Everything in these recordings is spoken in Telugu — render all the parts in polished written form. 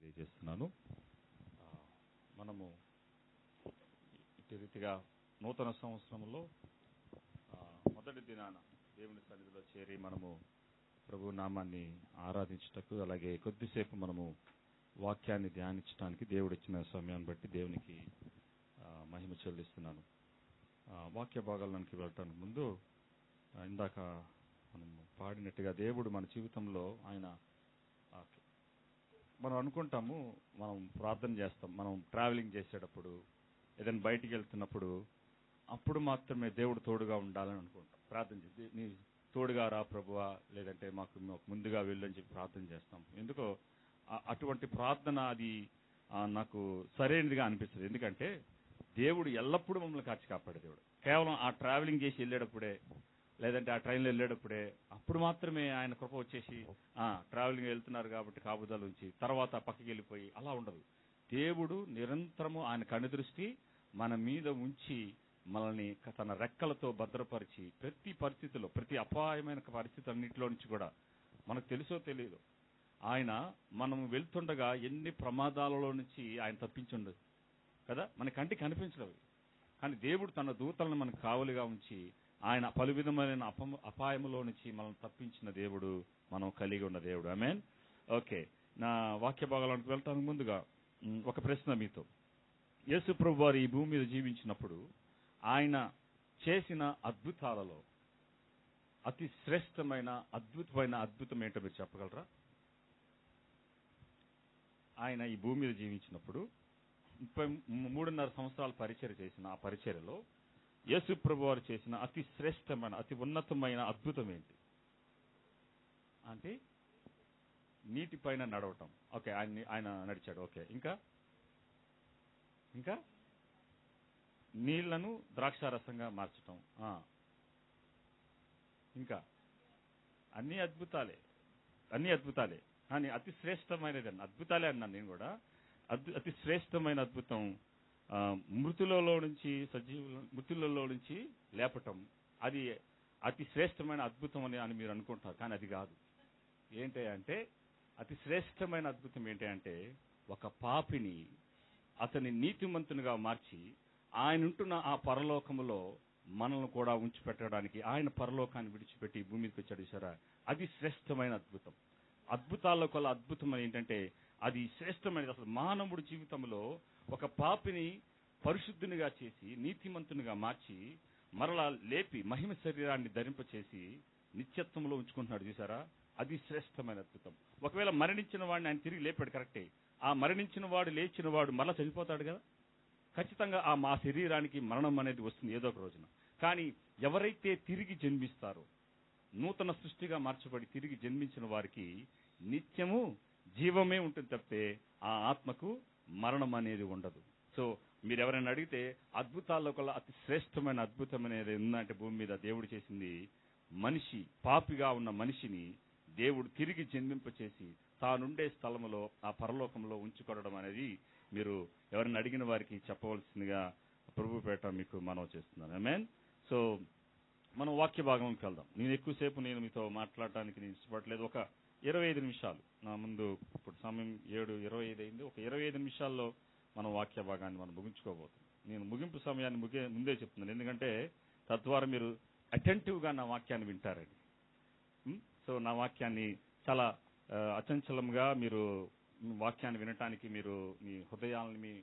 తెలియజేస్తున్నాను. మనము ఇటు రీతిగా నూతన సంవత్సరంలో మొదటి దినాన దేవుని సన్నిధిలో చేరి మనము ప్రభు నామాన్ని ఆరాధించుటకు, అలాగే కొద్దిసేపు మనము వాక్యాన్ని ధ్యానించడానికి దేవుడు ఇచ్చిన సమయాన్ని బట్టి దేవునికి మహిమ చెల్లిస్తున్నాను. వాక్య భాగాల్లోనికి వెళ్ళటానికి ముందు ఇందాక మనము పాడినట్టుగా దేవుడు మన జీవితంలో ఆయన మనం అనుకుంటాము, మనం ప్రార్థన చేస్తాం, మనం ట్రావెలింగ్ చేసేటప్పుడు, ఏదైనా బయటికి వెళ్తున్నప్పుడు అప్పుడు మాత్రమే దేవుడు తోడుగా ఉండాలని అనుకుంటాం. ప్రార్థన చేసి నీ తోడుగా రా ప్రభువా, లేదంటే మాకు ముందుగా వెళ్ళని చెప్పి ప్రార్థన చేస్తాం. ఎందుకో అటువంటి ప్రార్థన అది నాకు సరైనదిగా అనిపిస్తుంది. ఎందుకంటే దేవుడు ఎల్లప్పుడూ మమ్మల్ని కాచి కాపాడే దేవుడు. కేవలం ఆ ట్రావెలింగ్ చేసి వెళ్ళేటప్పుడే, లేదంటే ఆ ట్రైన్లో వెళ్ళేటప్పుడే అప్పుడు మాత్రమే ఆయన కృప వచ్చేసి ట్రావెలింగ్ వెళ్తున్నారు కాబట్టి కాపుదల ఉంచి తర్వాత పక్కకి వెళ్ళిపోయి అలా ఉండదు. దేవుడు నిరంతరము ఆయన కనుదృష్టి మన మీద ఉంచి మనల్ని తన రెక్కలతో భద్రపరిచి ప్రతి పరిస్థితిలో, ప్రతి అపాయమైన పరిస్థితులన్నింటిలో నుంచి కూడా మనకు తెలుసో తెలియదు ఆయన మనం వెళ్తుండగా ఎన్ని ప్రమాదాలలో నుంచి ఆయన తప్పించుండదు కదా, మన కంటికి కనిపించదు. కానీ దేవుడు తన దూతలను మనకు కావలిగా ఉంచి ఆయన పలు విధమైన అపాయములో నుంచి మనం తప్పించిన దేవుడు, మనం కలిగి ఉన్న దేవుడు. ఆమేన్. ఓకే, నా వాక్య భాగాలకు వెళ్ళటానికి ముందుగా ఒక ప్రశ్న మీతో. యేసు ప్రభు వారు ఈ భూమి మీద జీవించినప్పుడు ఆయన చేసిన అద్భుతాలలో అతి శ్రేష్టమైన అద్భుతమైన అద్భుతం ఏంటో మీరు చెప్పగలరా? ఆయన ఈ భూమి మీద జీవించినప్పుడు 33.5 సంవత్సరాలు పరిచర్య చేసిన ఆ పరిచర్యలో యేసు ప్రభు వారు చేసిన అతి శ్రేష్టమైన, అతి ఉన్నతమైన అద్భుతం ఏంటి అంటే నీటిపైన నడవటం. ఓకే, ఆయన నడిచాడు. ఓకే, ఇంకా నీళ్లను ద్రాక్షారసంగా మార్చటం. ఇంకా అన్ని అద్భుతాలే. కానీ అతి శ్రేష్టమైనది అద్భుతాలే అన్నాను నేను కూడా. అతి శ్రేష్టమైన అద్భుతం మృతులలో నుంచి లేపటం. అది అతి శ్రేష్టమైన అద్భుతం అని మీరు అనుకుంటారు, కానీ అది కాదు. ఏంటంటే అతి శ్రేష్టమైన అద్భుతం ఏంటంటే ఒక పాపిని అతని నీతిమంతునిగా మార్చి ఆయన ఉంటున్న ఆ పరలోకములో మనల్ని కూడా ఉంచిపెట్టడానికి ఆయన పరలోకాన్ని విడిచిపెట్టి భూమి మీదకి వచ్చాడు. చూసారా, అది శ్రేష్టమైన అద్భుతం. అద్భుతాల్లో కల్లా అద్భుతం ఏంటంటే అది శ్రేష్టమైనది. అసలు మానవుడి జీవితంలో ఒక పాపిని పరిశుద్ధునిగా చేసి నీతిమంతునిగా మార్చి మరలా లేపి మహిమ శరీరాన్ని ధరింపచేసి నిత్యత్వంలో ఉంచుకుంటున్నాడు. చూసారా, అది శ్రేష్టమైన అద్భుతం. ఒకవేళ మరణించిన వాడిని ఆయన తిరిగి లేపాడు, కరెక్టే. ఆ మరణించిన వాడు లేచిన వాడు మరలా చనిపోతాడు కదా, ఖచ్చితంగా మా శరీరానికి మరణం అనేది వస్తుంది ఏదో ఒక రోజున. కానీ ఎవరైతే తిరిగి జన్మిస్తారో, నూతన సృష్టిగా మార్చబడి తిరిగి జన్మించిన వారికి నిత్యము జీవమే ఉంటుంది తప్పితే ఆ ఆత్మకు మరణం అనేది ఉండదు. సో మీరు ఎవరైనా అడిగితే అద్భుతాల్లో కల్లా అతి శ్రేష్టమైన అద్భుతం అనేది ఉందంటే భూమి మీద దేవుడు చేసింది, మనిషి పాపిగా ఉన్న మనిషిని దేవుడు తిరిగి జన్మింపచేసి తానుండే స్థలములో ఆ పరలోకంలో ఉంచుకోవడం అనేది మీరు ఎవరైనా అడిగిన వారికి చెప్పవలసిందిగా ప్రభు పేట మీకు మనవి చేస్తున్నాను. ఆమేన్. సో మనం వాక్య భాగంలోకి వెళ్దాం. నేను ఎక్కువసేపు మీతో మాట్లాడటానికి నేను ఇష్టపడలేదు. ఒక 25 నిమిషాలు నా ముందు, ఇప్పుడు సమయం 7:25 అయింది. ఒక 25 నిమిషాల్లో మనం వాక్య భాగాన్ని మనం ముగించుకోబోతున్నాం. నేను ముగింపు సమయాన్ని ముందే చెప్తున్నాను, ఎందుకంటే తద్వారా మీరు అటెంటివ్గా నా వాక్యాన్ని వింటారండి. సో నా వాక్యాన్ని చాలా అచంచలంగా మీరు వాక్యాన్ని వినటానికి మీరు మీ హృదయాలను, మీ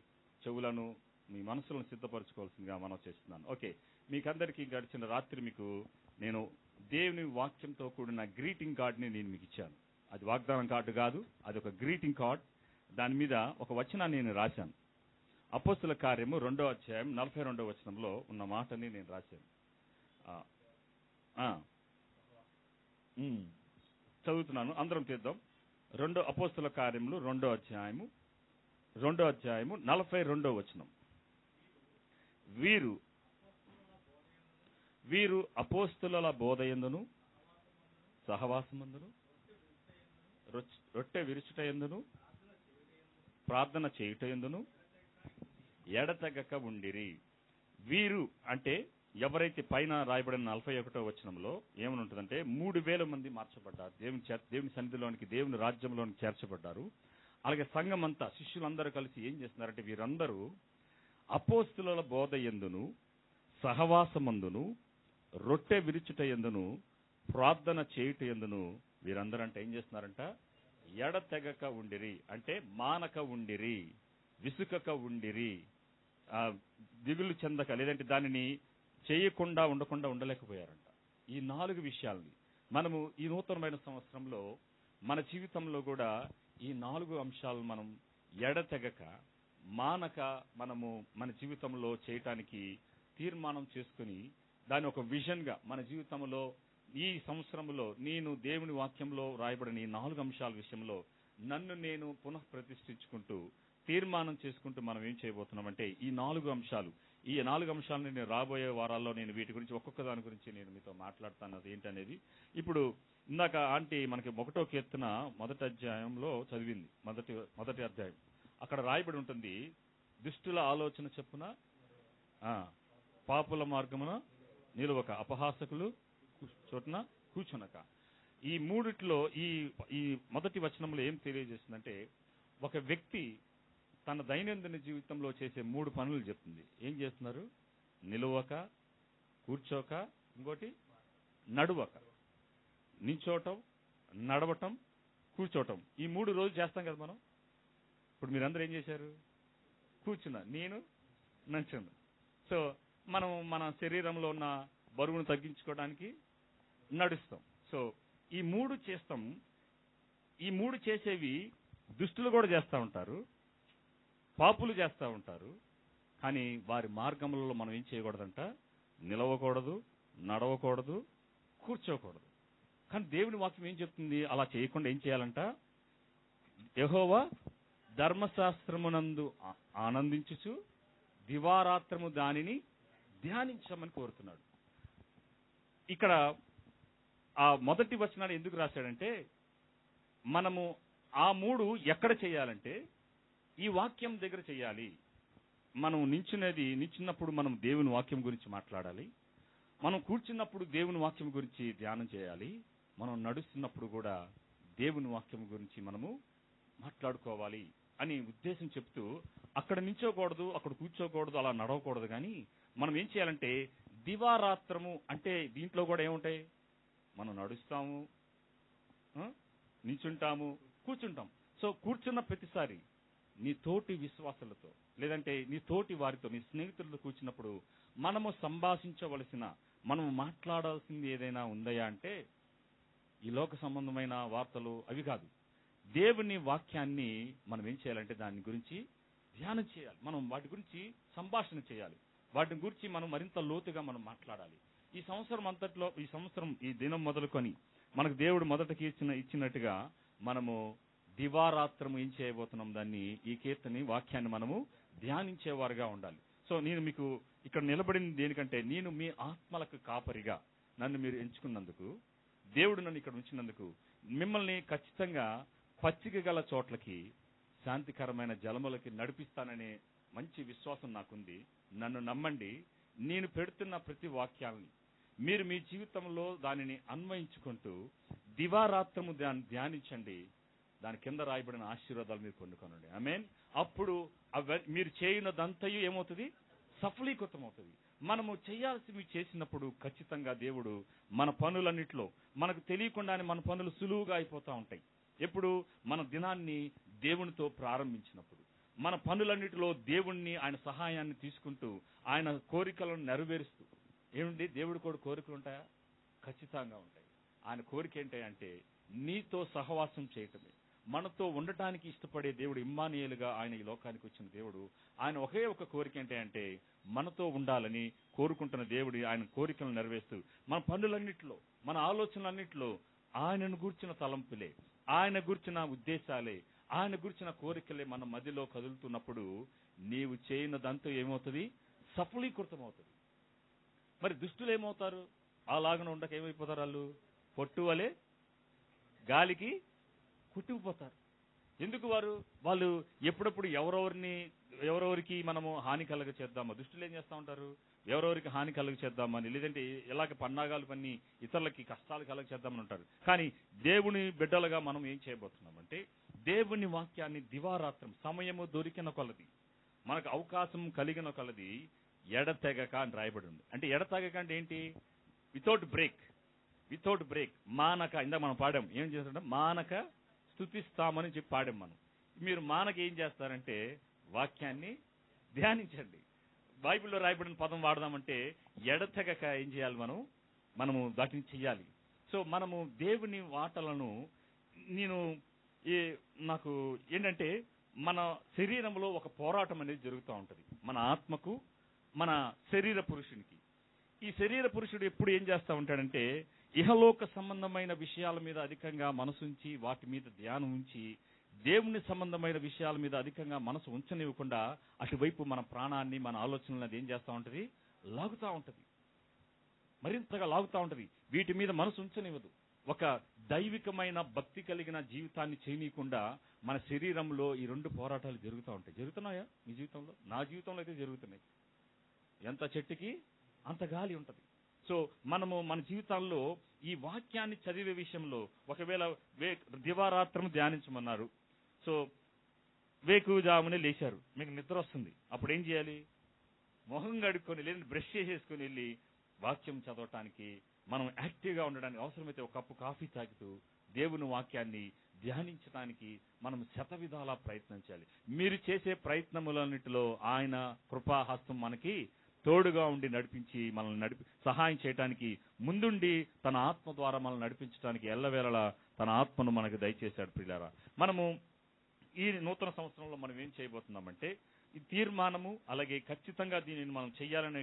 చెవులను, మీ మనసులను సిద్ధపరచుకోవాల్సిందిగా మనం చేస్తున్నాను. ఓకే, మీకందరికీ గడిచిన రాత్రి మీకు నేను దేవుని వాక్యంతో కూడిన గ్రీటింగ్ కార్డ్ని నేను మీకు ఇచ్చాను. అది వాగ్దానం కార్డు కాదు, అది ఒక గ్రీటింగ్ కార్డ్. దాని మీద ఒక వచనాన్ని నేను రాశాను. అపోస్తుల కార్యము 2వ అధ్యాయం 42వ వచనంలో ఉన్న మాటని నేను రాశాను. చదువుతున్నాను, అందరం తీద్దాం. అపోస్తుల కార్యములు 2వ అధ్యాయము 42వ వచనం. వీరు అపోస్తుల బోధయందును సహవాసమందును రొట్టె విరుచుటయందును ప్రార్థన చేయుటయందును ఎడతెగక ఉండిరి. వీరు అంటే ఎవరైతే పైన రాయబడిన 41వ వచనంలో ఏమని ఉంటుందంటే 3,000 మంది మార్చబడ్డారు, దేవుని సన్నిధిలోనికి, దేవుని రాజ్యంలోనికి చేర్చబడ్డారు. అలాగే సంఘం అంతా శిష్యులందరూ కలిసి ఏం చేస్తున్నారంటే వీరందరూ అపోస్తుల బోధ యందును సహవాసమందును రొట్టె విరుచుట యందును ప్రార్థన చేయుట యందును వీరందరూ అంటే ఏం చేస్తున్నారంట, ఎడతెగక ఉండిరి, అంటే మానక ఉండిరి, విసుకక ఉండిరి, దిగులు చెందక, లేదంటే దానిని చేయకుండా ఉండలేకపోయారంట. ఈ 4 విషయాల్ని మనము ఈ నూతనమైన సంవత్సరంలో మన జీవితంలో కూడా ఈ 4 అంశాలను మనం ఎడతెగక మానక మనము మన జీవితంలో చేయటానికి తీర్మానం చేసుకుని దాని ఒక విజన్ గా మన జీవితంలో ఈ సంవత్సరంలో నేను దేవుని వాక్యంలో రాయబడిన ఈ 4 అంశాల విషయంలో నన్ను నేను పునః ప్రతిష్ఠించుకుంటూ తీర్మానం చేసుకుంటూ మనం ఏం చేయబోతున్నామంటే ఈ 4 అంశాలు, ఈ 4 అంశాలను నేను రాబోయే వారాల్లో నేను వీటి గురించి ఒక్కొక్క దాని గురించి నేను మీతో మాట్లాడతాను. అది ఏంటనేది ఇప్పుడు ఇందాక ఆంటీ మనకి 1వ కీర్తన మొదటి అధ్యాయంలో చదివింది. మొదటి అధ్యాయం అక్కడ రాయబడి ఉంటుంది, దుష్టుల ఆలోచన చెప్పున పాపుల మార్గమున నిలువక, అపహాసకులు చోటున కూర్చునక. ఈ మూడిట్లో ఈ మొదటి వచనంలో ఏం తెలియజేస్తుందంటే, ఒక వ్యక్తి తన దైనందిన జీవితంలో చేసే 3 పనులు చెప్తుంది. ఏం చేస్తున్నారు? నిలువక, కూర్చోక, ఇంకోటి నడువక. నించోవటం, నడవటం, కూర్చోవటం, ఈ 3 రోజు చేస్తాం కదా మనం. ఇప్పుడు మీరందరూ ఏం చేశారు? కూర్చున్నా, నేను నంచున్నా. సో మనం మన శరీరంలో ఉన్న బరువును తగ్గించుకోవడానికి నడుస్తాం. సో ఈ 3 చేస్తాం. ఈ 3 చేసేవి దుష్టులు కూడా చేస్తూ ఉంటారు, పాపులు చేస్తూ ఉంటారు. కానీ వారి మార్గములలో మనం ఏం చేయకూడదంట, నిలవకూడదు, నడవకూడదు, కూర్చోకూడదు. కానీ దేవుని వాక్యం ఏం చెప్తుంది? అలా చేయకుండా ఏం చేయాలంట, యెహోవా ధర్మశాస్త్రమునందు ఆనందించుచు దివారాత్రము దానిని ధ్యానించమని కోరుతున్నాడు. ఇక్కడ ఆ మొదటి వచనాన్ని ఎందుకు రాశాడంటే, మనము ఆ 3 ఎక్కడ చేయాలంటే ఈ వాక్యం దగ్గర చేయాలి. మనం నించున్నప్పుడు మనం దేవుని వాక్యం గురించి మాట్లాడాలి. మనం కూర్చున్నప్పుడు దేవుని వాక్యం గురించి ధ్యానం చేయాలి. మనం నడుస్తున్నప్పుడు కూడా దేవుని వాక్యం గురించి మనము మాట్లాడుకోవాలి అని ఉద్దేశం చెప్తూ, అక్కడ నించోకూడదు, అక్కడ కూర్చోకూడదు, అలా నడవకూడదు. కానీ మనం ఏం చేయాలంటే దివారాత్రము, అంటే దీంట్లో కూడా ఏముంటాయి, మనం నడుస్తాము, నించుంటాము, కూర్చుంటాం. సో కూర్చున్న ప్రతిసారి నీ తోటి విశ్వాసులతో, లేదంటే నీ తోటి వారితో, నీ స్నేహితులతో కూర్చున్నప్పుడు మనము సంభాషించవలసిన, మనము మాట్లాడాల్సింది ఏదైనా ఉందయా అంటే ఈ లోక సంబంధమైన వార్తలు అవి కాదు. దేవుని వాక్యాన్ని మనం ఏం చేయాలంటే దాని గురించి ధ్యానం చేయాలి. మనం వాటి గురించి సంభాషణ చేయాలి. వాటిని గురించి మనం మరింత లోతుగా మనం మాట్లాడాలి. ఈ సంవత్సరం అంతట్లో, ఈ దినం మొదలుకొని మనకు దేవుడు మొదటకి ఇచ్చినట్టుగా మనము దివారాత్రము ఏం చేయబోతున్నాం, దాన్ని, ఈ కీర్తని వాక్యాన్ని మనము ధ్యానించేవారుగా ఉండాలి. సో నేను మీకు ఇక్కడ నిలబడింది దేనికంటే, నేను మీ ఆత్మలకు కాపరిగా నన్ను మీరు ఎంచుకున్నందుకు, దేవుడు నన్ను ఇక్కడ ఉంచినందుకు, మిమ్మల్ని ఖచ్చితంగా పచ్చిక గల చోట్లకి, శాంతికరమైన జలములకి నడిపిస్తాననే మంచి విశ్వాసం నాకుంది. నన్ను నమ్మండి. నేను పెడుతున్న ప్రతి వాక్యాలని మీరు మీ జీవితంలో దానిని అన్వయించుకుంటూ దివారాత్రము దాన్ని ధ్యానించండి. దాని కింద రాయబడిన ఆశీర్వాదాలు మీరు పొందుకోనండి. ఆమేన్. అప్పుడు మీరు చేయనదంతయు ఏమవుతుంది? సఫలీకృతం అవుతుంది. మనము చేయాల్సినవి చేసినప్పుడు ఖచ్చితంగా దేవుడు మన పనులన్నిట్లో, మనకు తెలియకుండానే మన పనులు సులువుగా అయిపోతూ ఉంటాయి. ఎప్పుడు? మన దినాన్ని దేవునితో ప్రారంభించినప్పుడు, మన పనులన్నిటిలో దేవుణ్ణి, ఆయన సహాయాన్ని తీసుకుంటూ, ఆయన కోరికలను నెరవేరుస్తూ. ఏమండి, దేవుడు కూడా కోరికలు ఉంటాయా? ఖచ్చితంగా ఉంటాయి. ఆయన కోరిక ఏంటంటే నీతో సహవాసం చేయటమే. మనతో ఉండటానికి ఇష్టపడే దేవుడు, ఇమ్మానుయేలుగా ఆయన ఈ లోకానికి వచ్చిన దేవుడు. ఆయన ఒకే ఒక కోరిక ఏంటంటే మనతో ఉండాలని కోరుకుంటున్న దేవుడు. ఆయన కోరికలను నెరవేరుస్తూ మన పనులన్నిటిలో, మన ఆలోచనలన్నిటిలో ఆయనను గూర్చిన తలంపులే, ఆయన గూర్చిన ఉద్దేశాలే, ఆయన గూర్చిన కోరికలే మన మధ్యలో కదులుతున్నప్పుడు నీవు చేయనదంతా ఏమవుతుంది? సఫలీకృతం అవుతుంది. మరి దుష్టులు ఏమవుతారు? అలాగన ఉండక ఏమైపోతారు? వాళ్ళు పొట్టు వలె గాలికి కుట్టుకుపోతారు. ఎందుకు? వాళ్ళు ఎప్పుడప్పుడు ఎవరెవరికి మనము హాని కలగ చేద్దామా, దుష్టులు ఏం చేస్తూ ఉంటారు, ఎవరెవరికి హాని కలుగ చేద్దామని, లేదంటే ఎలాగ పన్నాగాలు పన్ని ఇతరులకి కష్టాలు కలుగ చేద్దామని ఉంటారు. కానీ దేవుని బిడ్డలుగా మనం ఏం చేయబోతున్నామంటే దేవుని వాక్యాన్ని దివారాత్రం సమయము దొరికిన కొలది, మనకు అవకాశం కలిగిన కొలది ఎడతెగక అని రాయబడి ఉంది. అంటే ఎడతెగక అంటే ఏంటి? వితౌట్ బ్రేక్, మానక. ఇందాక మనం పాడాం, ఏం చేస్తారంటే మానక స్తుతిస్తామని చెప్పి పాడాం మనం. మీరు మానక ఏం చేస్తారంటే వాక్యాన్ని ధ్యానించండి. బైబిల్లో రాయబడిన పదం వాడదామంటే ఎడతెగక ఏం చేయాలి? మనము వాటిని చెయ్యాలి. సో మనము దేవుని వాటలను నాకు ఏంటంటే మన శరీరంలో ఒక పోరాటం అనేది జరుగుతూ ఉంటుంది, మన ఆత్మకు, మన శరీర పురుషునికి. ఈ శరీర పురుషుడు ఎప్పుడు ఏం చేస్తూ ఉంటాడంటే ఇహలోక సంబంధమైన విషయాల మీద అధికంగా మనసుంచి, వాటి మీద ధ్యానం ఉంచి, దేవుని సంబంధమైన విషయాల మీద అధికంగా మనసు ఉంచనివ్వకుండా అటువైపు మన ప్రాణాన్ని, మన ఆలోచనలను అది ఏం చేస్తూ ఉంటుంది? లాగుతూ ఉంటుంది, మరింతగా లాగుతూ ఉంటుంది. వీటి మీద మనసు ఉంచనివ్వదు. ఒక దైవికమైన భక్తి కలిగిన జీవితాన్ని చేయనీయకుండా మన శరీరంలో ఈ రెండు పోరాటాలు జరుగుతూ ఉంటాయి. జరుగుతున్నాయా మీ జీవితంలో? నా జీవితంలో అయితే జరుగుతున్నాయి. ఎంత చెట్టుకి అంత గాలి ఉంటుంది. సో మనము మన జీవితాల్లో ఈ వాక్యాన్ని చదివే విషయంలో ఒకవేళ దివారాత్రం ధ్యానించమన్నారు, సో వేకుజామునే లేచారు, మీకు నిద్ర వస్తుంది, అప్పుడు ఏం చేయాలి? మొహం కడుక్కొని లేదా బ్రష్ చేసేసుకొని వెళ్ళి వాక్యం చదవటానికి, మనం యాక్టివ్గా ఉండడానికి, అవసరమైతే ఒక కప్పు కాఫీ తాగుతూ దేవుని వాక్యాన్ని ధ్యానించడానికి మనం శతవిధాలా ప్రయత్నం చేయాలి. మీరు చేసే ప్రయత్నములన్నిటిలో ఆయన కృపాహస్తం మనకి తోడుగా ఉండి నడిపించి మనల్ని సహాయం చేయడానికి, ముందుండి తన ఆత్మ ద్వారా మనల్ని నడిపించడానికి ఎల్లవేళలా తన ఆత్మను మనకు దయచేశాడు. ప్రియులారా, మనము ఈ నూతన సంవత్సరంలో మనం ఏం చేయబోతున్నామంటే ఈ తీర్మానము, అలాగే ఖచ్చితంగా దీనిని మనం చెయ్యాలనే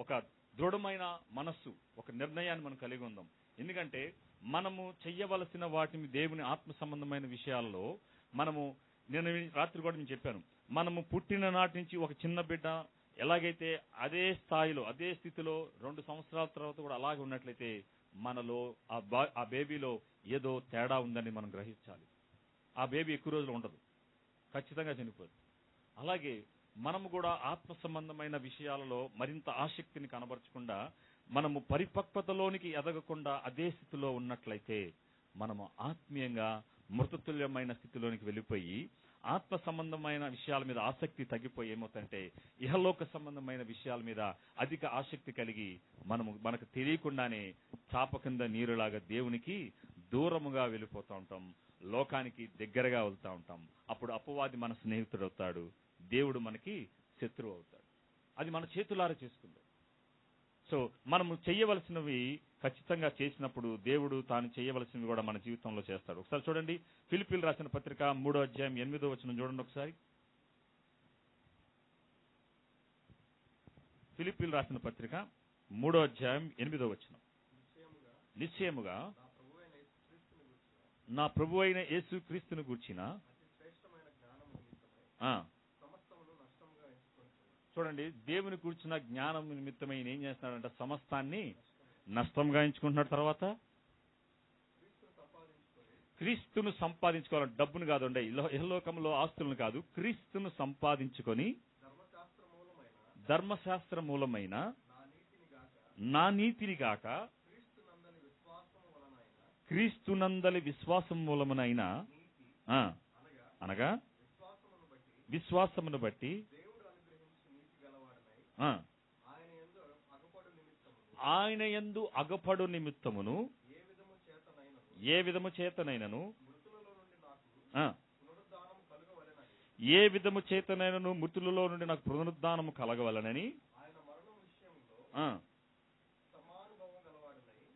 ఒక దృఢమైన మనస్సు, ఒక నిర్ణయాన్ని మనం కలిగి ఉందాం. ఎందుకంటే మనము చెయ్యవలసిన వాటిని దేవుని ఆత్మ సంబంధమైన విషయాల్లో నేను రాత్రి కూడా నేను చెప్పాను, మనము పుట్టిన నాటి నుంచి ఒక చిన్న బిడ్డ ఎలాగైతే అదే స్థాయిలో, అదే స్థితిలో 2 సంవత్సరాల తర్వాత కూడా అలాగే ఉన్నట్లయితే మనలో ఆ బేబీలో ఏదో తేడా ఉందని మనం గ్రహించాలి. ఆ బేబీ ఎక్కువ రోజులు ఉండదు, ఖచ్చితంగా చనిపోదు. అలాగే మనము కూడా ఆత్మ సంబంధమైన విషయాలలో మరింత ఆసక్తిని కనబరచకుండా, మనము పరిపక్వతలోనికి ఎదగకుండా అదే స్థితిలో ఉన్నట్లయితే మనము ఆత్మీయంగా మృతతుల్యమైన స్థితిలోనికి వెళ్ళిపోయి, ఆత్మ సంబంధమైన విషయాల మీద ఆసక్తి తగ్గిపోయి ఏమవుతుందంటే ఇహలోక సంబంధమైన విషయాల మీద అధిక ఆసక్తి కలిగి మనకు తెలియకుండానే చాప కింద నీరులాగా దేవునికి దూరముగా వెళ్ళిపోతూ ఉంటాం, లోకానికి దగ్గరగా వెళ్తూ ఉంటాం. అప్పుడు అపవాది మన స్నేహితుడు అవుతాడు, దేవుడు మనకి శత్రువు అవుతాడు. అది మన చేతులారా చేసుకుందాం. సో మనము చేయవలసినవి ఖచ్చితంగా చేసినప్పుడు దేవుడు తాను చేయవలసినవి కూడా మన జీవితంలో చేస్తాడు. ఒకసారి చూడండి, ఫిలిప్పీయులకు రాసిన పత్రిక 3వ అధ్యాయం 8వ వచనం చూడండి ఒకసారి. ఫిలిప్పీయులకు రాసిన పత్రిక 3వ అధ్యాయం 8వ వచనం. నిశ్చయముగా నా ప్రభు అయిన యేసు క్రీస్తును గూర్చిన చూడండి, దేవుని కూర్చున్న జ్ఞానం నిమిత్తమై ఏం చేస్తున్నాడంటే సమస్తాన్ని నష్టంగా ఎంచుకుంటున్నాడు. తర్వాత క్రీస్తును సంపాదించుకోవాలి. డబ్బును కాదండి, ఇహలోకంలో ఆస్తులను కాదు, క్రీస్తును సంపాదించుకొని ధర్మశాస్త్ర మూలమైన నా నీతిని గాక క్రీస్తునందలి విశ్వాసం మూలమునైన అనగా విశ్వాసమును బట్టి ఆయన యందు అగపడు నిమిత్తమును ఏ విధము చేతనైనను మృతులలో నుండి నాకు పునరుద్ధానము కలగవలనని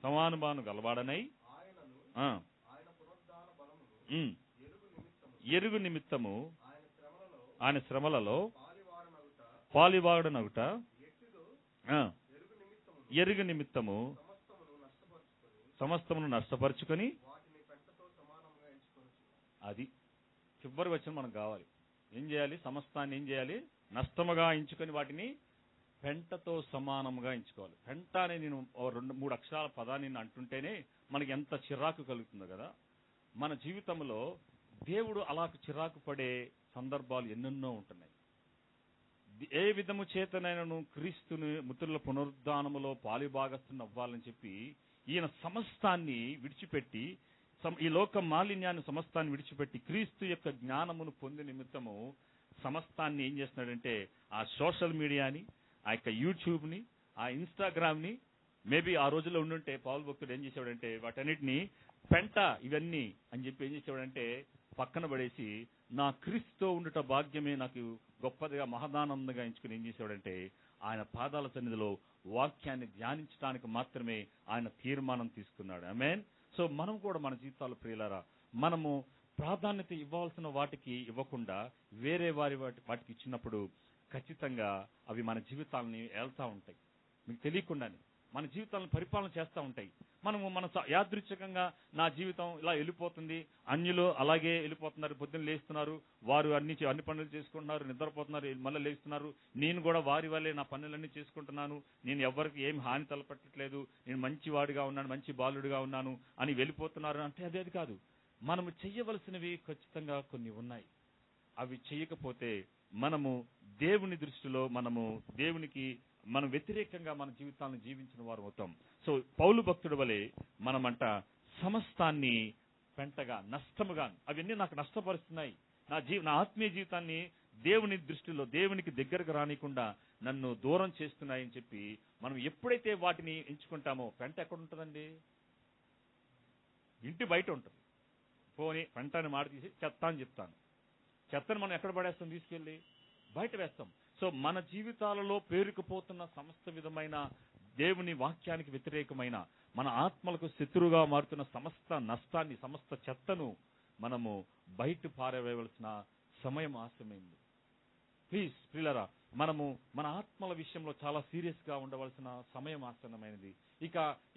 సమానుభావం గలవాడనై ఎరుగు నిమిత్తము ఆయన శ్రమలలో పాలివాడనగుట ఎరుగు నిమిత్తము సమస్తమును నష్టపరుచుకొని, అది చివరి వచనం మనకు కావాలి. ఏం చేయాలి? సమస్తాన్ని ఏం చేయాలి? నష్టముగా ఎంచుకొని వాటిని పెంటతో సమానముగా ఎంచుకోవాలి. పెంట అనే నేను 2-3 అక్షరాల పదాన్ని అంటుంటేనే మనకి ఎంత చిరాకు కలుగుతుందో కదా. మన జీవితంలో దేవుడు అలా చిరాకు పడే సందర్భాలు ఎన్నెన్నో ఉంటున్నాయి. ఏ విధము చేతనైనను క్రీస్తుని మృతుల పునరుద్ధానములో పాలిభాగస్తుని అవ్వాలని చెప్పి ఈయన సమస్తాన్ని విడిచిపెట్టి ఈ లోక మాలిన్యాన్ని సమస్తాన్ని విడిచిపెట్టి క్రీస్తు యొక్క జ్ఞానమును పొంది నిమిత్తము సమస్తాన్ని ఏం చేస్తున్నాడంటే ఆ సోషల్ మీడియాని, ఆ యొక్క యూట్యూబ్ని, ఆ ఇన్స్టాగ్రామ్ని, మేబీ ఆ రోజుల్లో ఉండుంటే పౌలు భక్తుడు ఏం చేసేవాడంటే వాటన్నిటిని పెంట ఇవన్నీ అని చెప్పి ఏం చేసేవాడంటే పక్కన పడేసి నా క్రీస్తుతో ఉండుట భాగ్యమే నాకు గొప్పదిగా మహదానందంగా ఎంచుకుని ఏం చేసేవాడంటే ఆయన పాదాల సన్నిధిలో వాక్యాన్ని ధ్యానించడానికి మాత్రమే ఆయన తీర్మానం తీసుకున్నాడు. ఆమేన్. సో మనం కూడా మన జీవితాలు ప్రియులారా, మనము ప్రాధాన్యత ఇవ్వాల్సిన వాటికి ఇవ్వకుండా వేరే వాటికి ఇచ్చినప్పుడు ఖచ్చితంగా అవి మన జీవితాలని ఏళ్తా ఉంటాయి. మీకు తెలియకుండానే మన జీవితాలను పరిపాలన చేస్తూ ఉంటాయి. మన యాదృచ్ఛికంగా నా జీవితం ఇలా వెళ్ళిపోతుంది, అన్యులు అలాగే వెళ్ళిపోతున్నారు, పొద్దున్న లేస్తున్నారు, వారు అన్ని పనులు చేసుకుంటున్నారు, నిద్రపోతున్నారు, మళ్ళీ లేస్తున్నారు, నేను కూడా వారి వల్లే నా పనులన్నీ చేసుకుంటున్నాను, నేను ఎవరికి ఏం హాని తలపెట్టట్లేదు, నేను మంచివాడిగా ఉన్నాను, మంచి బాలుడిగా ఉన్నాను అని వెళ్ళిపోతున్నారు అంటే అదేది కాదు. మనము చెయ్యవలసినవి ఖచ్చితంగా కొన్ని ఉన్నాయి. అవి చేయకపోతే మనము దేవుని దృష్టిలో దేవునికి మనం వ్యతిరేకంగా మన జీవితాలను జీవించిన వారు అవుతాం. సో పౌలు భక్తుడి వలె మనమంట సమస్తాన్ని పెంటగా నష్టముగా అవన్నీ నాకు నష్టపరుస్తున్నాయి, నా ఆత్మీయ జీవితాన్ని దేవుని దృష్టిలో దేవునికి దగ్గరకు రానికుండా నన్ను దూరం చేస్తున్నాయని చెప్పి మనం ఎప్పుడైతే వాటిని ఎంచుకుంటామో, పెంట ఎక్కడ ఉంటుందండి? ఇంటి బయట ఉంటుంది. పోనీ పెంటని మాట తీసి చెత్త అని చెప్తాను. చెత్తను మనం ఎక్కడ పడేస్తాం? తీసుకెళ్ళి బయట వేస్తాం. సో మన జీవితాలలో పేరుకుపోతున్న సమస్త విధమైన దేవుని వాక్యానికి వ్యతిరేకమైన మన ఆత్మలకు శత్రువుగా మారుతున్న సమస్త నష్టాన్ని, సమస్త చెత్తను మనము బయట పారవేయవలసిన సమయం ఆసమైంది. ప్లీజ్ ప్రియులారా, మనము మన ఆత్మల విషయంలో చాలా సీరియస్ గా ఉండవలసిన సమయం ఆసన్నమైనది.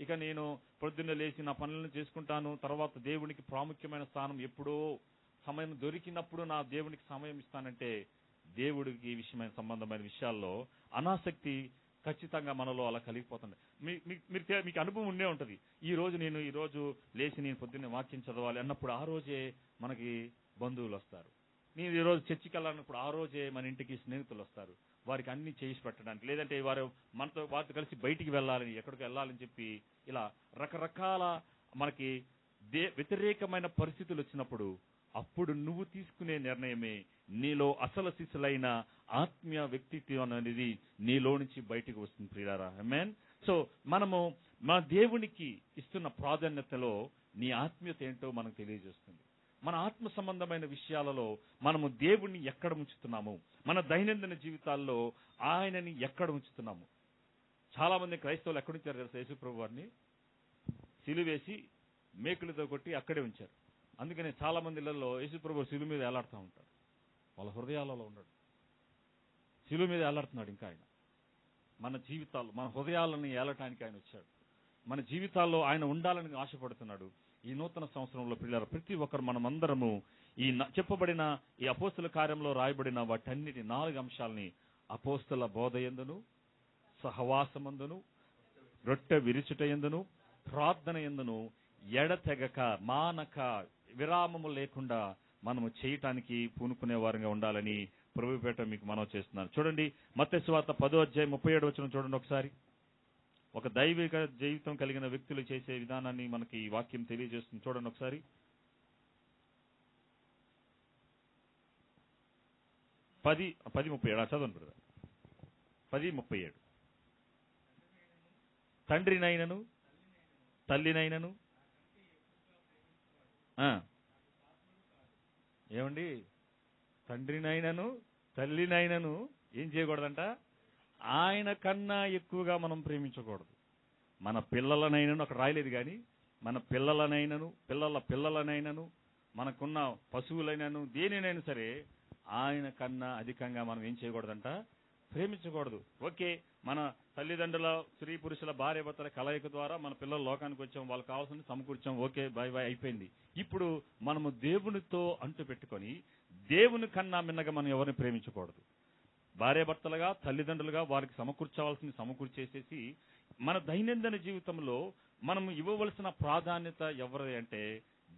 ఇక నేను పొద్దున్న లేచి నా పనులను చేసుకుంటాను, తర్వాత దేవునికి ప్రాముఖ్యమైన స్థానం ఎప్పుడో సమయం దొరికినప్పుడు నా దేవునికి సమయం ఇస్తానంటే దేవుడికి విషయమైన సంబంధమైన విషయాల్లో అనాసక్తి ఖచ్చితంగా మనలో అలా కలిగిపోతుంది. మీకు అనుభవం ఉండే ఉంటుంది. ఈ రోజు లేచి నేను పొద్దున్నే వాక్యం చదవాలి అన్నప్పుడు ఆ రోజే మనకి బంధువులు వస్తారు. నేను ఈ రోజు చర్చికి వెళ్ళాలన్నప్పుడు ఆ రోజే మన ఇంటికి స్నేహితులు వస్తారు, వారికి అన్ని చేసి పెట్టడానికి, లేదంటే వారితో కలిసి బయటికి వెళ్ళాలని, ఎక్కడికి వెళ్ళాలని చెప్పి ఇలా రకరకాల మనకి వ్యతిరేకమైన పరిస్థితులు వచ్చినప్పుడు అప్పుడు నువ్వు తీసుకునే నిర్ణయమే నీలో అసలు సిసలైన ఆత్మీయ వ్యక్తిత్వం అనేది నీలో నుంచి బయటకు వస్తుంది ప్రియులారా. ఆమేన్. సో మనము మన దేవునికి ఇస్తున్న ప్రాధాన్యతలో నీ ఆత్మీయత ఏంటో మనకు తెలియజేస్తుంది. మన ఆత్మ సంబంధమైన విషయాలలో మనము దేవుణ్ణి ఎక్కడ ఉంచుతున్నాము, మన దైనందిన జీవితాల్లో ఆయనని ఎక్కడ ఉంచుతున్నాము. చాలా మంది క్రైస్తవులు ఎక్కడ ఉంచారు తెలుసా? యేసుప్రభు వారిని సిలువేసి మేకులతో కొట్టి అక్కడే ఉంచారు. అందుకనే చాలా మంది ఇళ్లలో యేసుప్రభు శిలువ మీద ఏలాడుతూ ఉంటారు. వాళ్ళ హృదయాలలో ఉన్నాడు, శిలువ మీద ఏలాడుతున్నాడు. ఇంకా ఆయన మన జీవితాలు, మన హృదయాలను ఏలటానికి ఆయన వచ్చాడు. మన జీవితాల్లో ఆయన ఉండాలని ఆశపడుతున్నాడు. ఈ నూతన సంవత్సరంలో పిల్లలు ప్రతి ఒక్కరు మనమందరము ఈ చెప్పబడిన ఈ అపోస్తల కార్యంలో రాయబడిన వాటన్నిటి 4 అంశాలని అపోస్తల బోధ యందును, సహవాసమందును, రొట్టె విరుచుట యందును, ప్రార్థన యందును ఎడతెగక మానక విరామము లేకుండా మనము చేయటానికి పూనుకునే వారంగా ఉండాలని ప్రభుపేట మీకు మనవి చేస్తున్నాను. చూడండి, మత్తయి సువార్త 10వ అధ్యాయం 37వ వచనం చూడండి ఒకసారి. ఒక దైవిక జీవితం కలిగిన వ్యక్తులు చేసే విధానాన్ని మనకి ఈ వాక్యం తెలియజేస్తుంది. చూడండి ఒకసారి. 10:37 చదవండి బ్రదర్. 10:37 తండ్రినైనను తల్లినైనను ఏమండి, తండ్రినైనను తల్లినైనను ఏం చేయకూడదంట? ఆయన కన్నా ఎక్కువగా మనం ప్రేమించకూడదు. మన పిల్లలనైనను, అక్కడ రాయలేదు కానీ మన పిల్లలనైనను, పిల్లలనైనను, మనకున్న పశువులైనను, దేనినైనా సరే ఆయన కన్నా అధికంగా మనం ఏం చేయకూడదంట? ప్రేమించకూడదు. ఓకే, మన తల్లిదండ్రుల, స్త్రీ పురుషుల భార్య భర్తల కలయిక ద్వారా మన పిల్లలు లోకానికి వచ్చాం, వాళ్ళకి కావాల్సింది సమకూర్చాం, ఓకే బై బై అయిపోయింది. ఇప్పుడు మనము దేవునితో అంటు పెట్టుకొని దేవుని కన్నా మిన్నగా మనం ఎవరిని ప్రేమించకూడదు. భార్య భర్తలుగా, తల్లిదండ్రులుగా వారికి సమకూర్చవలసింది సమకూర్చేసేసి మన దైనందిన జీవితంలో మనం ఇవ్వవలసిన ప్రాధాన్యత ఎవరి అంటే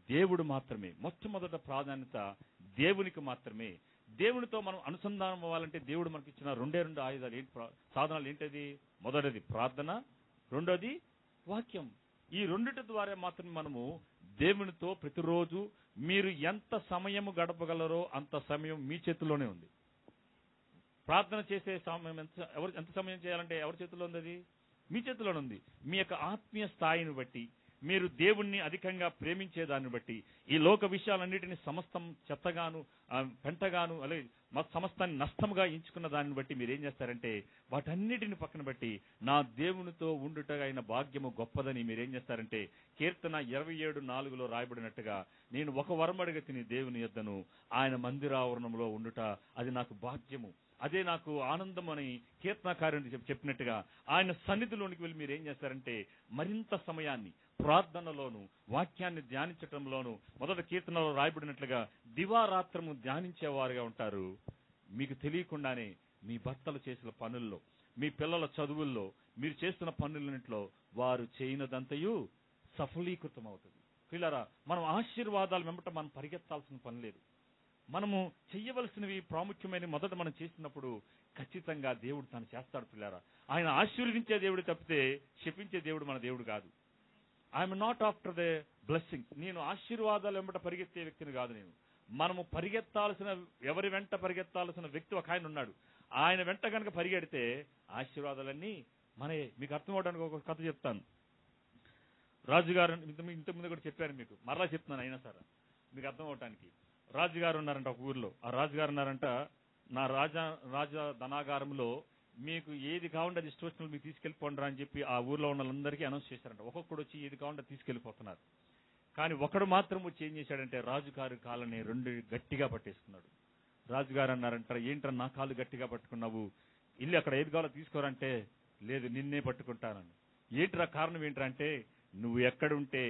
దేవుడు మాత్రమే. మొట్టమొదట ప్రాధాన్యత దేవునికి మాత్రమే. దేవునితో మనం అనుసంధానం అవ్వాలంటే దేవుడు మనకి ఇచ్చిన 2 ఆయుధాలు సాధనాలు ఏంటది? మొదటిది ప్రార్థన, రెండోది వాక్యం. ఈ రెండిటి ద్వారా మాత్రమే మనము దేవునితో ప్రతిరోజు మీరు ఎంత సమయం గడపగలరో అంత సమయం మీ చేతిలోనే ఉంది. ప్రార్థన చేసే సమయం ఎంత సమయం చేయాలంటే ఎవరి చేతిలో ఉంది? అది మీ చేతిలోనే ఉంది. మీ యొక్క ఆత్మీయ స్థాయిని బట్టి, మీరు దేవుణ్ణి అధికంగా ప్రేమించే దాన్ని బట్టి, ఈ లోక విషయాలన్నిటినీ సమస్తం చెత్తగాను పెంటగాను అలాగే సమస్తాన్ని నష్టముగా ఎంచుకున్న దాన్ని బట్టి మీరు ఏం చేస్తారంటే వాటన్నిటిని పక్కన బట్టి నా దేవునితో ఉండుట అయిన భాగ్యము గొప్పదని మీరేం చేస్తారంటే కీర్తన 27:4 రాయబడినట్టుగా నేను ఒక వరం అడిగితిని దేవుని యొద్దను, ఆయన మందిరావరణంలో ఉండుట అది నాకు భాగ్యము, అదే నాకు ఆనందం అని కీర్తనకారుని చెప్పినట్టుగా ఆయన సన్నిధిలోనికి వెళ్ళి మీరు ఏం చేస్తారంటే మరింత సమయాన్ని ప్రార్థనలోను వాక్యాన్ని ధ్యానించటంలోను మొదటి కీర్తనలో రాయబడినట్లుగా దివారాత్రము ధ్యానించేవారుగా ఉంటారు. మీకు తెలియకుండానే మీ భర్తలు చేసిన పనుల్లో, మీ పిల్లల చదువుల్లో, మీరు చేస్తున్న పనులన్నింటిలో వారు చేయనదంతయు సఫలీకృతం అవుతుంది. పిల్లరా, మనం ఆశీర్వాదాలు వెంబట మనం పరిగెత్తాల్సిన పని లేదు. మనము చెయ్యవలసినవి ప్రాముఖ్యమైన మొదట మనం చేసినప్పుడు ఖచ్చితంగా దేవుడు తను చేస్తాడు. పిల్లారా, ఆయన ఆశీర్వదించే దేవుడు తప్పితే శపించే దేవుడు మన దేవుడు కాదు. I'm not after the blessings. నేను ఆశీర్వాదాలు వెంబట పరిగెత్తే వ్యక్తిని కాదు. నేను మనము పరిగెత్తాల్సిన, ఎవరి వెంట పరిగెత్తాల్సిన వ్యక్తి ఒక ఆయన ఉన్నాడు. ఆయన వెంట కనుక పరిగెడితే ఆశీర్వాదాలన్నీ మనయే. మీకు అర్థం అవడానికి ఒక కథ చెప్తాను. రాజుగారు ఇంతకుముందు కూడా చెప్పాను, మీకు మరలా చెప్తున్నాను అయినా సరే మీకు అర్థం అవటానికి. రాజుగారు ఉన్నారంట ఒక ఊర్లో. ఆ రాజుగారు ఉన్నారంట, నా రాజ ధనాగారంలో మీకు ఏది కావాలంటే అది ఇష్టం మీకు తీసుకెళ్ళిపోండి అని చెప్పి ఆ ఊర్లో ఉన్న వాళ్ళందరికీ అనౌన్స్ చేశారంట. ఒక్కొక్కడు వచ్చి ఏది కావాలంటే తీసుకెళ్ళిపోతున్నారు. కానీ ఒకడు మాత్రం వచ్చి ఏం చేశాడంటే రాజుగారి కాళ్ళని రెండు గట్టిగా పట్టేసుకున్నాడు. రాజుగారు అన్నారంట, ఏంట్రా నా కాళ్ళు గట్టిగా పట్టుకున్నావు, ఇల్లు అక్కడ ఏది కావాలో తీసుకోరంటే లేదు నిన్నే పట్టుకుంటానని. ఏంట్రా కారణం ఏంట్రా అంటే నువ్వు ఎక్కడుంటే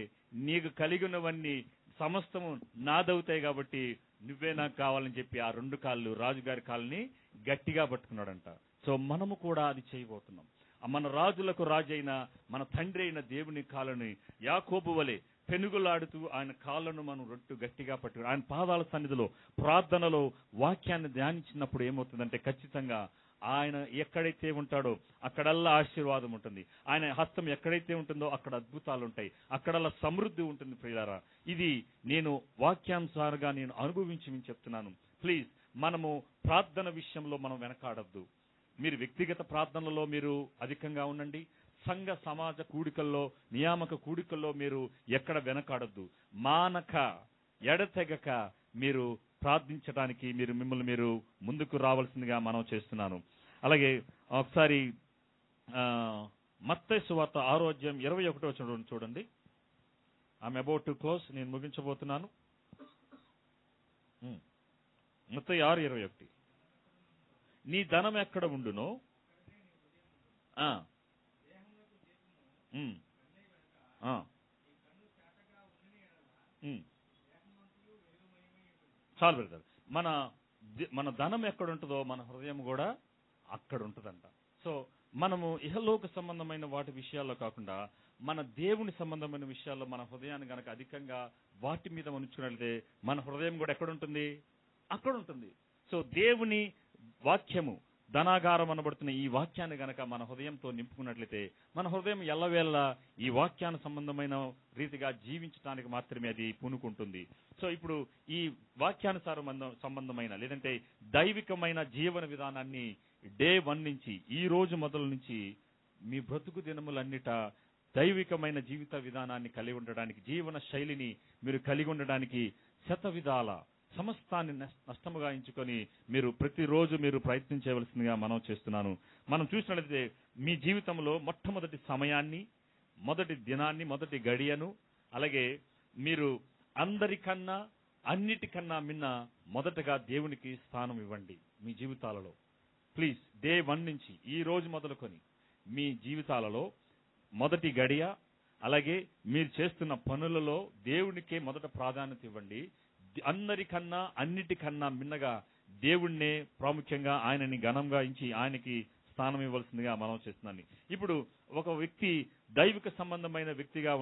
నీకు కలిగి ఉన్నవన్నీ సమస్తము నాదవుతాయి కాబట్టి నువ్వే నాకు కావాలని చెప్పి ఆ రెండు కాళ్ళు రాజుగారి కాళ్ళని గట్టిగా పట్టుకున్నాడంట. సో మనము కూడా అది చేయబోతున్నాం. మన రాజులకు రాజు అయిన మన తండ్రి అయిన దేవుని కాళ్ళని యాకోబు వలె పెనుగులాడుతూ ఆయన కాళ్ళను మనం రొట్టు గట్టిగా పట్టుకుని ఆయన పాదాల సన్నిధిలో ప్రార్థనలో వాక్యాన్ని ధ్యానించినప్పుడు ఏమవుతుందంటే ఖచ్చితంగా ఆయన ఎక్కడైతే ఉంటాడో అక్కడల్లా ఆశీర్వాదం ఉంటుంది. ఆయన హస్తం ఎక్కడైతే ఉంటుందో అక్కడ అద్భుతాలు ఉంటాయి, అక్కడల్లా సమృద్ధి ఉంటుంది. ప్రియులారా, ఇది నేను వాక్యానుసారంగా నేను అనుభవించి చెప్తున్నాను. ప్లీజ్, మనము ప్రార్థన విషయంలో మనం వెనకాడద్దు. మీరు వ్యక్తిగత ప్రార్థనలో మీరు అధికంగా ఉండండి. సంఘ సమాజ కూడికల్లో, నియామక కూడికల్లో మీరు ఎక్కడ వెనకాడద్దు. మానక ఎడతెగక మీరు ప్రార్థించడానికి మిమ్మల్ని మీరు ముందుకు రావాల్సిందిగా మనం చేస్తున్నాను. అలాగే ఒకసారి మత్తయి సువార్త 6:21 చూడండి. ఐఎమ్ అబౌట్ టు క్లోజ్, నేను ముగించబోతున్నాను. మత్తయి 6:21 నీ ధనం ఎక్కడ ఉండునో చాలు పెడతారు. మన ధనం ఎక్కడ ఉంటుందో మన హృదయం కూడా అక్కడ ఉంటుందంట. సో మనము ఇహలోక సంబంధమైన వాటి విషయాల్లో కాకుండా మన దేవుని సంబంధమైన విషయాల్లో మన హృదయాన్ని గనక అధికంగా వాటి మీద ఉంచుకున్నట్లయితే మన హృదయం కూడా ఎక్కడ ఉంటుంది? అక్కడ ఉంటుంది. సో దేవుని వాక్యము ధనాగారం అనబడుతున్న ఈ వాక్యాన్ని గనక మన హృదయంతో నింపుకున్నట్లయితే మన హృదయం ఎల్లవేళ ఈ వాక్యాన్ని సంబంధమైన రీతిగా జీవించడానికి మాత్రమే అది పూనుకుంటుంది. సో ఇప్పుడు ఈ వాక్యానుసారం సంబంధమైన లేదంటే దైవికమైన జీవన విధానాన్ని డే 1 నుంచి ఈ రోజు మొదలు నుంచి మీ బ్రతుకు దినములన్నిట దైవికమైన జీవిత విధానాన్ని కలిగి ఉండడానికి, జీవన శైలిని మీరు కలిగి ఉండడానికి శతవిధాల సమస్తాన్ని నష్టముగా ఎంచుకొని మీరు ప్రతిరోజు మీరు ప్రయత్నం చేయవలసిందిగా మనం చేస్తున్నాను. మనం చూసినట్లయితే మీ జీవితంలో మొట్టమొదటి సమయాన్ని, మొదటి దినాన్ని, మొదటి గడియను, అలాగే మీరు అందరికన్నా అన్నిటికన్నా మిన్న మొదటగా దేవునికి స్థానం ఇవ్వండి మీ జీవితాలలో. ప్లీజ్, డే 1 నుంచి ఈ రోజు మొదలుకొని మీ జీవితాలలో మొదటి గడియ, అలాగే మీరు చేస్తున్న పనులలో దేవునికే మొదట ప్రాధాన్యత ఇవ్వండి. అందరికన్నా అన్నిటికన్నా మిన్నగా దేవుణ్ణే ప్రాముఖ్యంగా ఆయనని ఘనంగా ఇచ్చి ఆయనకి స్థానం ఇవ్వాల్సిందిగా మనం చేస్తున్నాను. ఇప్పుడు ఒక వ్యక్తి దైవిక సంబంధమైన వ్యక్తిగా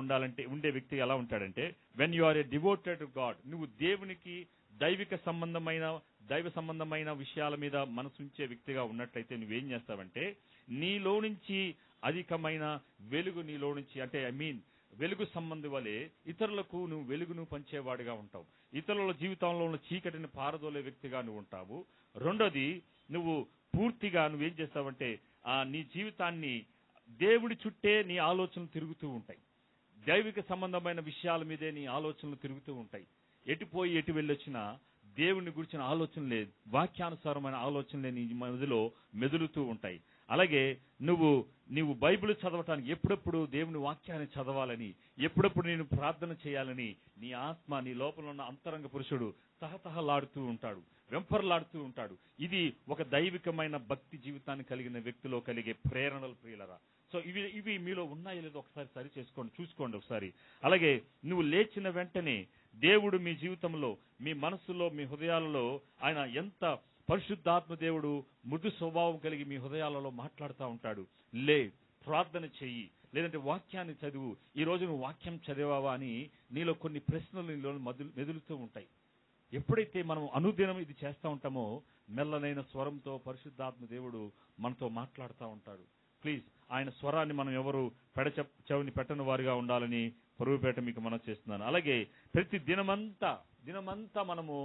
ఉండే వ్యక్తి ఎలా ఉంటాడంటే, when you are a devoted to god, నువ్వు దేవునికి దైవ సంబంధమైన విషయాల మీద మనసుంచే వ్యక్తిగా ఉన్నట్లయితే నువ్వేం చేస్తావంటే నీలో నుంచి అధికమైన వెలుగు నీలో నుంచి, అంటే వెలుగు సంబంధి వలె ఇతరులకు నువ్వు వెలుగును పంచేవాడిగా ఉంటావు. ఇతరుల జీవితంలో ఉన్న చీకటిని పారదోలే వ్యక్తిగా నువ్వు ఉంటావు. రెండోది, నువ్వు పూర్తిగా నువ్వేం చేస్తావంటే నీ జీవితాన్ని దేవుడి చుట్టే నీ ఆలోచనలు తిరుగుతూ ఉంటాయి. దైవిక సంబంధమైన విషయాల మీదే నీ ఆలోచనలు తిరుగుతూ ఉంటాయి. ఎటుపోయి ఎటు వెళ్ళొచ్చినా దేవుని గురించిన ఆలోచనలే, వాక్యానుసారమైన ఆలోచనలే నీ మదిలో మెదులుతూ ఉంటాయి. అలాగే నువ్వు బైబిల్ చదవటానికి ఎప్పుడెప్పుడు దేవుని వాక్యాన్ని చదవాలని, ఎప్పుడెప్పుడు నేను ప్రార్థన చేయాలని నీ ఆత్మ, నీ లోపల ఉన్న అంతరంగ పురుషుడు తహతహలాడుతూ ఉంటాడు, వెంపర్లాడుతూ ఉంటాడు. ఇది ఒక దైవికమైన భక్తి జీవితాన్ని కలిగిన వ్యక్తిలో కలిగే ప్రేరణలు ప్రియులరా. సో ఇవి మీలో ఉన్నాయో లేదో ఒకసారి సరి చేసుకోండి, చూసుకోండి ఒకసారి. అలాగే నువ్వు లేచిన వెంటనే దేవుడు మీ జీవితంలో, మీ మనస్సులో, మీ హృదయాలలో ఆయన ఎంత పరిశుద్ధాత్మ దేవుడు మృదు స్వభావం కలిగి మీ హృదయాలలో మాట్లాడుతూ ఉంటాడు. ప్రార్థన చెయ్యి, లేదంటే వాక్యాన్ని చదువు. ఈ రోజు నువ్వు వాక్యం చదివావా అని నీలో కొన్ని ప్రశ్నలు నీలో మెదులుతూ ఉంటాయి. ఎప్పుడైతే మనం అనుదినం ఇది చేస్తూ ఉంటామో మెల్లనైన స్వరంతో పరిశుద్ధాత్మ దేవుడు మనతో మాట్లాడుతూ ఉంటాడు. ప్లీజ్, ఆయన స్వరాన్ని మనం ఎవరు చెవిని పెట్టని వారిగా ఉండాలని పరువుపేట మీకు మనం చేస్తున్నాను. అలాగే ప్రతి దినమంతా మనము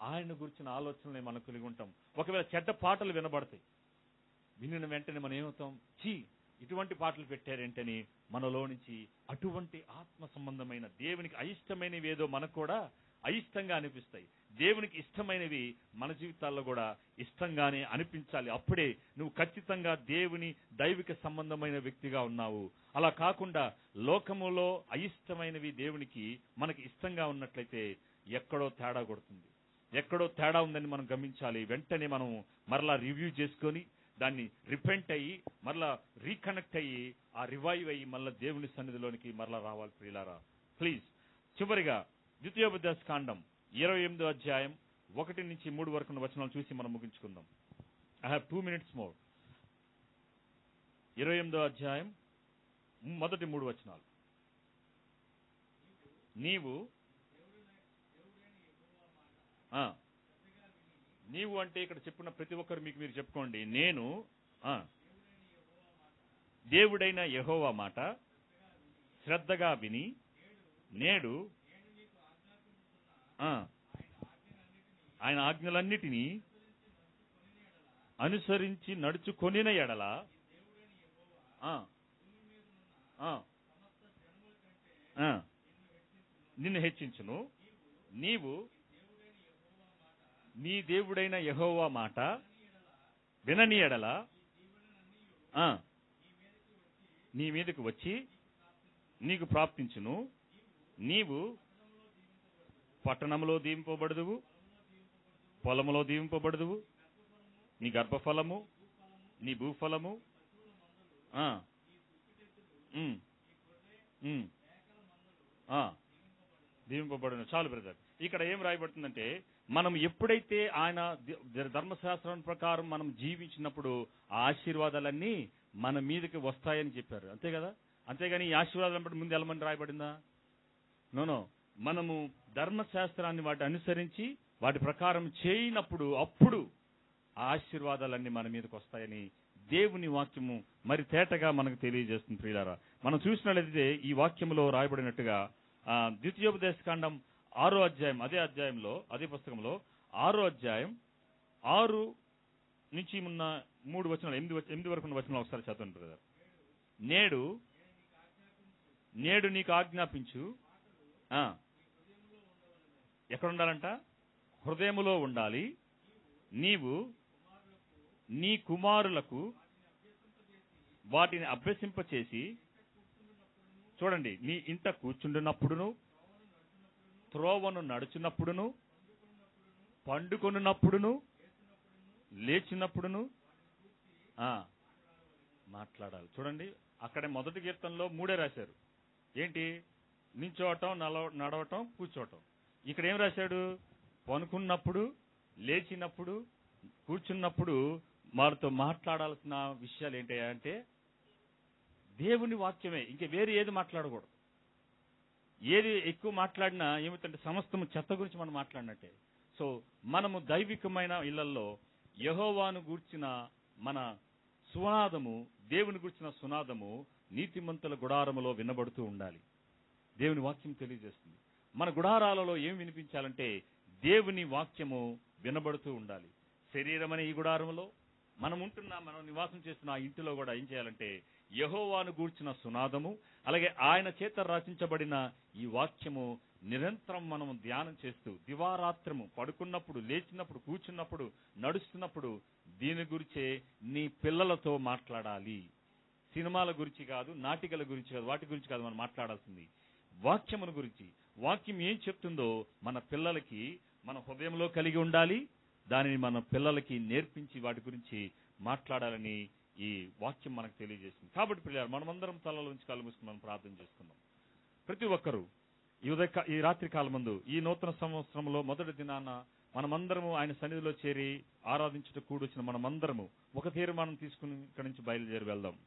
ఆయన గురించిన ఆలోచనలే మనం కలిగి ఉంటాం. ఒకవేళ చెడ్డ పాటలు వినబడతాయి, వినిన వెంటనే మనం ఏమవుతాం, ఇటువంటి పాటలు పెట్టారేంటని మనలో నుంచి అటువంటి ఆత్మ సంబంధమైన దేవునికి అయిష్టమైనవి ఏదో మనకు కూడా అయిష్టంగా అనిపిస్తాయి. దేవునికి ఇష్టమైనవి మన జీవితాల్లో కూడా ఇష్టంగానే అనిపించాలి. అప్పుడే నువ్వు ఖచ్చితంగా దేవుని దైవిక సంబంధమైన వ్యక్తిగా ఉన్నావు. అలా కాకుండా లోకములో అయిష్టమైనవి దేవునికి మనకి ఇష్టంగా ఉన్నట్లయితే ఎక్కడో తేడా కొడుతుంది. ఎక్కడో తేడా ఉందని మనం గమనించాలి. వెంటనే మనం మరలా రివ్యూ చేసుకొని దాన్ని రిపెంట్ అయ్యి మరలా రీకనెక్ట్ అయ్యి రివైవ్ అయ్యి మళ్ళీ దేవుని సన్నిధిలోనికి మరలా రావాలి ప్రియులారా. ప్లీజ్, చివరిగా ద్వితీయోపదేశ కాండం 28వ అధ్యాయం 1 నుంచి 3 వరకు ఉన్న వచనాలు చూసి మనం ముగించుకుందాం. I have 2 minutes more. 28వ అధ్యాయం మొదటి 3 వచనాలు. నీవు అంటే ఇక్కడ చెప్పిన ప్రతి ఒక్కరు మీరు చెప్పుకోండి. నేను దేవుడైన యెహోవా మాట శ్రద్ధగా విని నేడు ఆయన ఆజ్ఞలన్నిటినీ అనుసరించి నడుచుకొనిన ఎడల నిన్ను హెచ్చించును. నీవు నీ దేవుడైన యెహోవా మాట వినని ఎడల నీ మీదకు వచ్చి నీకు ప్రాప్తించును. నీవు పట్టణంలో దీవింపబడదువు, పొలములో దీవింపబడదువు. నీ గర్భఫలము, నీ భూఫలము దీవింపబడును. చాలు బ్రదర్. ఇక్కడ ఏం రాయబడుతుందంటే, మనం ఎప్పుడైతే ఆయన ధర్మశాస్త్రం ప్రకారం మనం జీవించినప్పుడు ఆ ఆశీర్వాదాలన్నీ మన మీదకి వస్తాయని చెప్పారు. అంతే కదా? అంతేగాని ఈ ఆశీర్వాదాలు ముందు వెళ్ళమని రాయబడిందా? నో. మనము ధర్మశాస్త్రాన్ని వాటి అనుసరించి వాటి ప్రకారం చేయనప్పుడు అప్పుడు ఆ ఆశీర్వాదాలన్నీ మన మీదకి వస్తాయని దేవుని వాక్యము మరి తేటగా మనకు తెలియజేస్తుంది ప్రియులారా. మనం చూసినట్లయితే ఈ వాక్యంలో రాయబడినట్టుగా ద్వితీయోపదేశ కాండం 6వ అధ్యాయం, అదే పుస్తకంలో 6వ అధ్యాయం 6 నుంచి ఉన్న 3 వచనాలు 8 వరకు ఉన్న వచనాలు ఒకసారి చదవండి బ్రదర్. నేడు నీకు ఆజ్ఞాపించు. ఎక్కడ ఉండాలంట? హృదయములో ఉండాలి. నీవు నీ కుమారులకు వాటిని అభ్యసింపచేసి, చూడండి, నీ ఇంట కూర్చుండునప్పుడును, త్రోవను నడుచున్నప్పుడును, పండుకొనున్నప్పుడును, లేచినప్పుడును మాట్లాడాలి. చూడండి, అక్కడే మొదటి కీర్తనలో 3 రాశారు. ఏంటి? నించోవటం, నడవటం, కూర్చోవటం. ఇక్కడ ఏం రాశాడు? పనుకున్నప్పుడు, లేచినప్పుడు, కూర్చున్నప్పుడు వారితో మాట్లాడాల్సిన విషయాలు ఏంటయ్యా అంటే దేవుని వాక్యమే. ఇంక వేరే ఏది మాట్లాడకూడదు. ఏది ఎక్కువ మాట్లాడినా ఏమిటంటే సమస్తము చెత్త గురించి మనం మాట్లాడినట్టే. సో మనము దైవికమైన ఇళ్లలో యెహోవాను గూర్చిన మన సునాదము, దేవుని గూర్చిన సునాదము నీతిమంతుల గుడారములో వినబడుతూ ఉండాలి. దేవుని వాక్యం తెలియజేస్తుంది. మన గుడారాలలో ఏం వినిపించాలంటే దేవుని వాక్యము వినబడుతూ ఉండాలి. శరీరం అనే ఈ గుడారంలో మనం నివాసం చేస్తున్న ఆ ఇంటిలో కూడా ఏం చేయాలంటే యెహోవాను గూర్చిన సునాదము, అలాగే ఆయన చేత రచించబడిన ఈ వాక్యము నిరంతరం మనం ధ్యానం చేస్తూ దివారాత్రము పడుకున్నప్పుడు, లేచినప్పుడు, కూర్చున్నప్పుడు, నడుస్తున్నప్పుడు దీని గురించే నీ పిల్లలతో మాట్లాడాలి. సినిమాల గురించి కాదు, నాటికల గురించి కాదు, వాటి గురించి కాదు మనం మాట్లాడాల్సింది వాక్యమును గురించి. వాక్యం ఏం చెప్తుందో మన పిల్లలకి మన హృదయంలో కలిగి ఉండాలి. దానిని మన పిల్లలకి నేర్పించి వాటి గురించి మాట్లాడాలని ఈ వాక్యం మనకు తెలియజేస్తుంది. కాబట్టి పిల్లలు మనమందరం తలలో ఉంచి కాలు మూసుకుని మనం ప్రార్థన చేసుకుందాం. ప్రతి ఒక్కరూ ఈ రాత్రి కాలమందు ఈ నూతన సంవత్సరంలో మొదటి దినాన మనమందరము ఆయన సన్నిధిలో చేరి ఆరాధించుట కూడొచ్చిన మనమందరము ఒక తీర్మానం తీసుకుని ఇక్కడి నుంచి బయలుదేరి వెళ్దాం.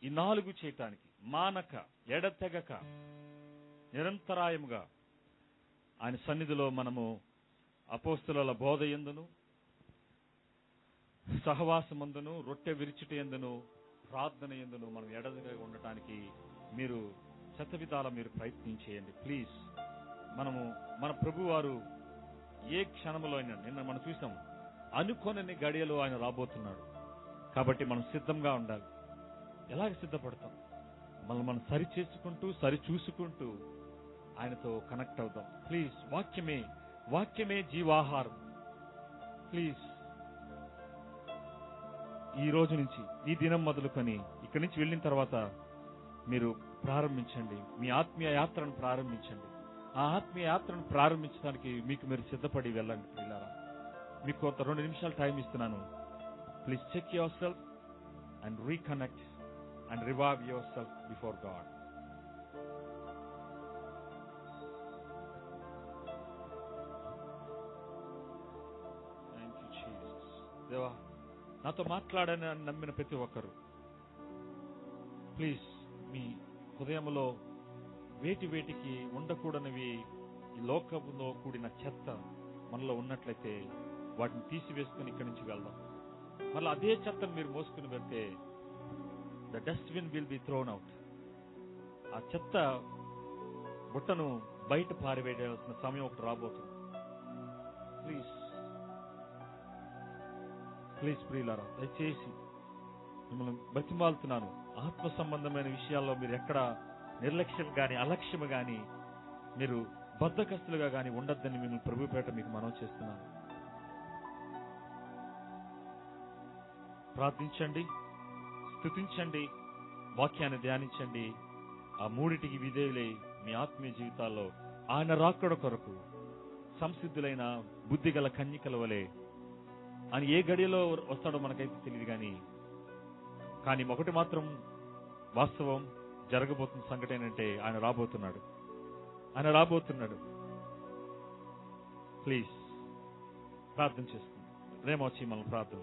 ఈ 4 చేయటానికి మానక, ఎడతెగక, నిరంతరాయముగా ఆయన సన్నిధిలో మనము అపోస్తలుల బోధ యందును, సహవాసమందును, రొట్టె విరిచుట యందును, ప్రార్థన యందును మనం ఎడతెగక ఉండటానికి మీరు శతవిధాల మీరు ప్రయత్నం చేయండి ప్లీజ్. మన ప్రభు వారు ఏ క్షణంలో అయినా, నిన్న మనం చూసాం, అనుకోనని గడియలో ఆయన రాబోతున్నాడు. కాబట్టి మనం సిద్ధంగా ఉండాలి. ఎలాగ సిద్ధపడతాం? మనం సరి చేసుకుంటూ, సరి చూసుకుంటూ ఆయనతో కనెక్ట్ అవుదాం ప్లీజ్. వాక్యమే జీవాహారం ప్లీజ్. ఈ రోజు నుంచి, ఈ దినం మొదలుకొని ఇక్కడి నుంచి వెళ్ళిన తర్వాత మీరు ప్రారంభించండి, మీ ఆత్మీయ యాత్రను ప్రారంభించండి. ఆ ఆత్మీయ యాత్రను ప్రారంభించడానికి మీకు మీరు సిద్ధపడి వెళ్ళండి పిల్లారా. మీకు కొంత 2 నిమిషాలు టైం ఇస్తున్నాను. Please check yourself and reconnect and revive yourself before God. Thank you Jesus. దేవా, నాతో మాట్లాడని నమ్మిన ప్రతి ఒక్కరు ప్లీజ్ మీ హృదయంలో వేటికి ఉండకూడనివి, ఈ లోకంలో కూడిన చెత్త మనలో ఉన్నట్లయితే వాటిని తీసివేసుకుని ఇక్కడి నుంచి వెళ్దాం. మళ్ళీ అదే చెత్తను మీరు మోసుకుని వెళ్తే the dustbin will be throne out. ఆ చెత్త బుట్టను బయట పారివేయాల్సిన సమయం ఒకటి రాబోతుంది. ప్లీజ్ ప్రియులారా, దయచేసి మిమ్మల్ని బతిమాలుతున్నాను. ఆత్మ సంబంధమైన విషయాల్లో మీరు ఎక్కడ నిర్లక్ష్యం గాని, అలక్ష్యం గాని, మీరు బద్ధకస్తులుగా గాని ఉండొద్దని మిమ్మల్ని ప్రభుపేట మీకు మనవి చేస్తున్నాను. ప్రార్థించండి, స్తుతించండి, వాక్యాన్ని ధ్యానించండి. ఆ 3టికి విధేయులై మీ ఆత్మీయ జీవితాల్లో ఆయన రాకడ కొరకు సంసిద్ధులైన బుద్ధిగల కన్యకల వలె, ఆయన ఏ గడియలో వస్తాడో మనకైతే తెలియదు కానీ ఒకటి మాత్రం వాస్తవం, జరగబోతున్న సంఘటన ఏంటంటే ఆయన రాబోతున్నాడు. ప్లీజ్ ప్రార్థన చేసుకోండి. రేమొచ్చి మనం ప్రార్థన